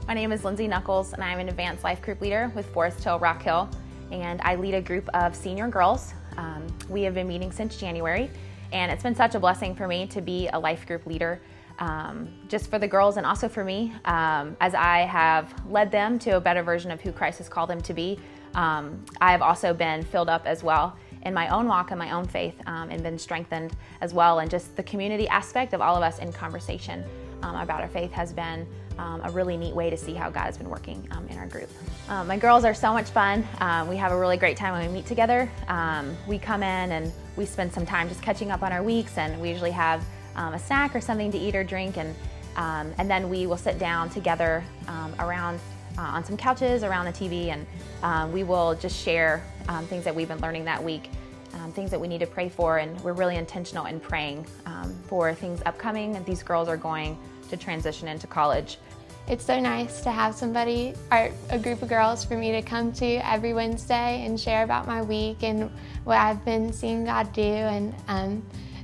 My name is Lindsay Knuckles, and I'm an advanced life group leader with Forest Hill Rock Hill, and I lead a group of senior girls. We have been meeting since January, and it's been such a blessing for me to be a life group leader, just for the girls and also for me, as I have led them to a better version of who Christ has called them to be. I have also been filled up as well in my own walk and my own faith, and been strengthened as well, and just the community aspect of all of us in conversation about our faith has been a really neat way to see how God has been working in our group. My girls are so much fun. We have a really great time when we meet together. We come in and we spend some time just catching up on our weeks, and we usually have a snack or something to eat or drink, and then we will sit down together around on some couches around the TV, and we will just share things that we've been learning that week, things that we need to pray for, and we're really intentional in praying for things upcoming. These girls are going to transition into college. It's so nice to have somebody, or a group of girls, for me to come to every Wednesday and share about my week and what I've been seeing God do, and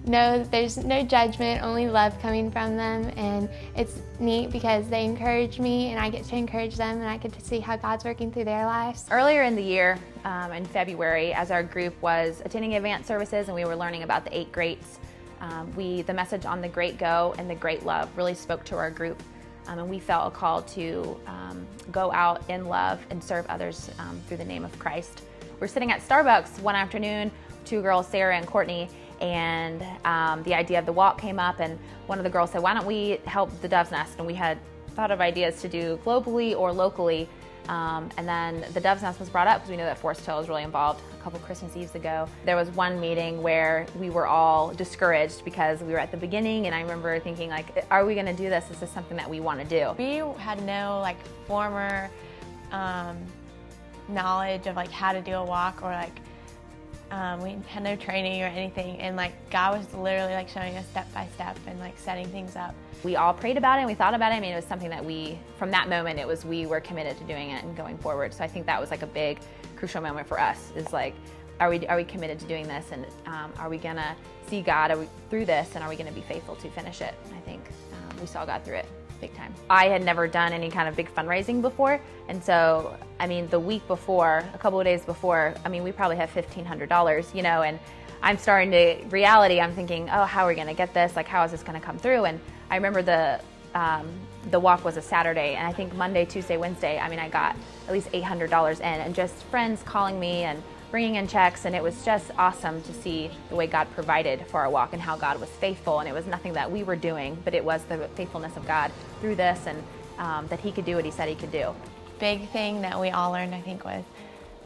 know that there's no judgment, only love coming from them. And it's neat because they encourage me and I get to encourage them, and I get to see how God's working through their lives. Earlier in the year, in February, as our group was attending advanced services and we were learning about the 8 greats, the message on the great go and the great love really spoke to our group. And we felt a call to go out in love and serve others through the name of Christ. We're sitting at Starbucks one afternoon, 2 girls, Sarah and Courtney, and the idea of the walk came up, and one of the girls said, why don't we help the Dove's Nest? And we had thought of ideas to do globally or locally, and then the Dove's Nest was brought up because we know that Forest Hill is really involved. A couple Christmas Eves ago, there was one meeting where we were all discouraged because we were at the beginning, and I remember thinking, like, are we going to do this? Is this something that we want to do? We had no former knowledge of how to do a walk, or we had no training or anything, and God was literally showing us step by step and setting things up. We all prayed about it and we thought about it. I mean, it was something that from that moment, we were committed to doing it and going forward. So I think that was a big, crucial moment for us, is are we committed to doing this, and are we gonna see God through this, and are we gonna be faithful to finish it? And I think we saw God through it big time. I had never done any kind of big fundraising before, and so, I mean, the week before, a couple of days before, I mean, we probably have $1,500, and I'm starting to, I'm thinking, oh, how are we gonna get this? How is this gonna come through? And I remember the walk was a Saturday, and I think Monday, Tuesday, Wednesday, I mean, I got at least $800 in, and just friends calling me and bringing in checks, and it was just awesome to see the way God provided for our walk and how God was faithful. And it was nothing that we were doing, but it was the faithfulness of God through this, and that He could do what He said He could do. Big thing that we all learned, I think, was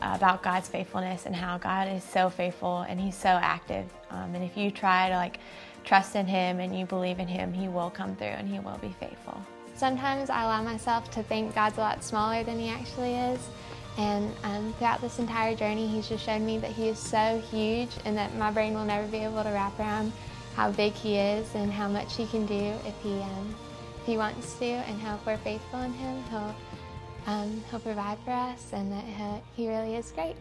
about God's faithfulness and how God is so faithful and He's so active. And if you try to trust in Him and you believe in Him, He will come through and He will be faithful. Sometimes I allow myself to think God's a lot smaller than He actually is. And throughout this entire journey, He's just shown me that He is so huge, and that my brain will never be able to wrap around how big He is and how much He can do if He wants to, and how if we're faithful in Him, He'll provide for us, and that He really is great.